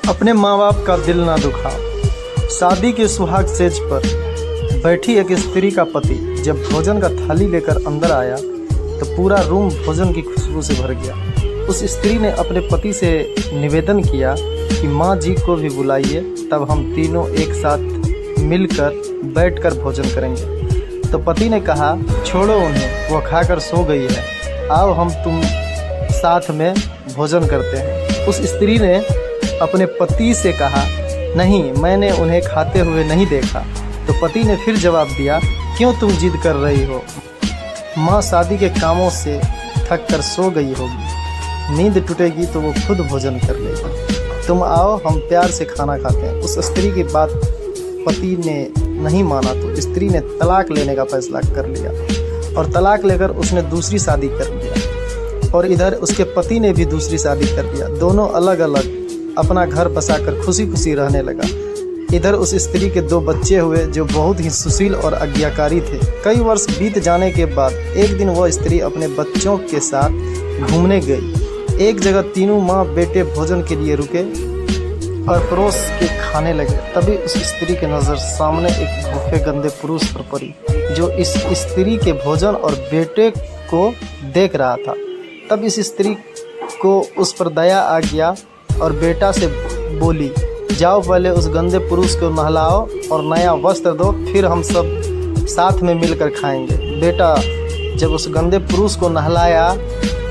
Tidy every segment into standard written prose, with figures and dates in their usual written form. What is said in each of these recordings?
अपने माँ बाप का दिल ना दुखा। शादी के सुहाग सेज पर बैठी एक स्त्री का पति जब भोजन का थाली लेकर अंदर आया तो पूरा रूम भोजन की खुशबू से भर गया। उस स्त्री ने अपने पति से निवेदन किया कि माँ जी को भी बुलाइए, तब हम तीनों एक साथ मिलकर बैठकर भोजन करेंगे। तो पति ने कहा, छोड़ो उन्हें, वो खाकर सो गई है, आओ हम तुम साथ में भोजन करते हैं। उस स्त्री ने अपने पति से कहा, नहीं, मैंने उन्हें खाते हुए नहीं देखा। तो पति ने फिर जवाब दिया, क्यों तुम जिद कर रही हो? माँ शादी के कामों से थक कर सो गई होगी, नींद टूटेगी तो वो खुद भोजन कर लेगी। तुम आओ, हम प्यार से खाना खाते हैं। उस स्त्री की बात पति ने नहीं माना तो स्त्री ने तलाक लेने का फैसला कर लिया और तलाक लेकर उसने दूसरी शादी कर लिया। और इधर उसके पति ने भी दूसरी शादी कर लिया। दोनों अलग अलग अपना घर बसाकर खुशी खुशी रहने लगा। इधर उस स्त्री के 2 बच्चे हुए जो बहुत ही सुशील और आज्ञाकारी थे। कई वर्ष बीत जाने के बाद एक दिन वह स्त्री अपने बच्चों के साथ घूमने गई। एक जगह तीनों माँ बेटे भोजन के लिए रुके और परोस के खाने लगे। तभी उस स्त्री की नज़र सामने एक भूखे गंदे पुरुष पर पड़ी जो इस स्त्री के भोजन और बेटे को देख रहा था। तब इस स्त्री को उस पर दया आ गया और बेटा से बोली, जाओ पहले उस गंदे पुरुष को नहलाओ और नया वस्त्र दो, फिर हम सब साथ में मिलकर खाएंगे। बेटा जब उस गंदे पुरुष को नहलाया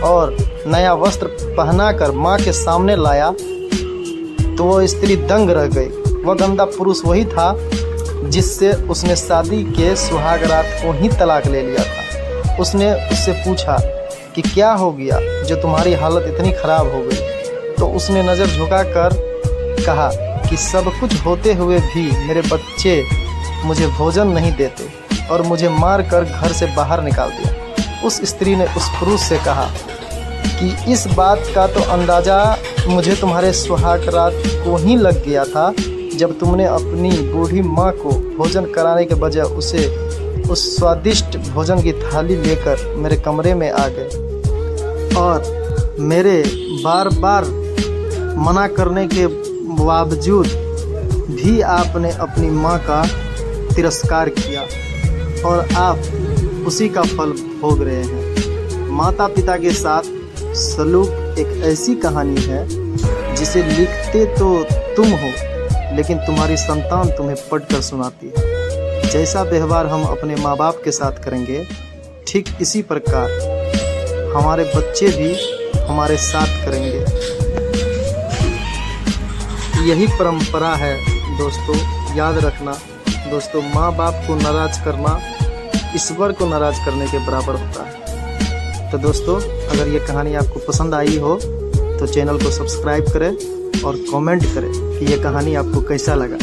और नया वस्त्र पहनाकर माँ के सामने लाया तो वह स्त्री दंग रह गई। वह गंदा पुरुष वही था जिससे उसने शादी के सुहाग रात को ही तलाक ले लिया था। उसने उससे पूछा कि क्या हो गया जो तुम्हारी हालत इतनी ख़राब हो गई? तो उसने नज़र झुकाकर कहा कि सब कुछ होते हुए भी मेरे बच्चे मुझे भोजन नहीं देते और मुझे मारकर घर से बाहर निकाल दिया। उस स्त्री ने उस पुरुष से कहा कि इस बात का तो अंदाज़ा मुझे तुम्हारे सुहाग रात को ही लग गया था जब तुमने अपनी बूढ़ी माँ को भोजन कराने के बजाय उसे उस स्वादिष्ट भोजन की थाली लेकर मेरे कमरे में आ गए और मेरे बार बार मना करने के बावजूद भी आपने अपनी माँ का तिरस्कार किया और आप उसी का फल भोग रहे हैं। माता पिता के साथ सलूक एक ऐसी कहानी है जिसे लिखते तो तुम हो लेकिन तुम्हारी संतान तुम्हें पढ़कर सुनाती है। जैसा व्यवहार हम अपने माँ बाप के साथ करेंगे, ठीक इसी प्रकार हमारे बच्चे भी हमारे साथ करेंगे। यही परंपरा है दोस्तों, याद रखना दोस्तों, माँ बाप को नाराज़ करना ईश्वर को नाराज़ करने के बराबर होता है। तो दोस्तों, अगर ये कहानी आपको पसंद आई हो तो चैनल को सब्सक्राइब करें और कमेंट करें कि ये कहानी आपको कैसा लगा।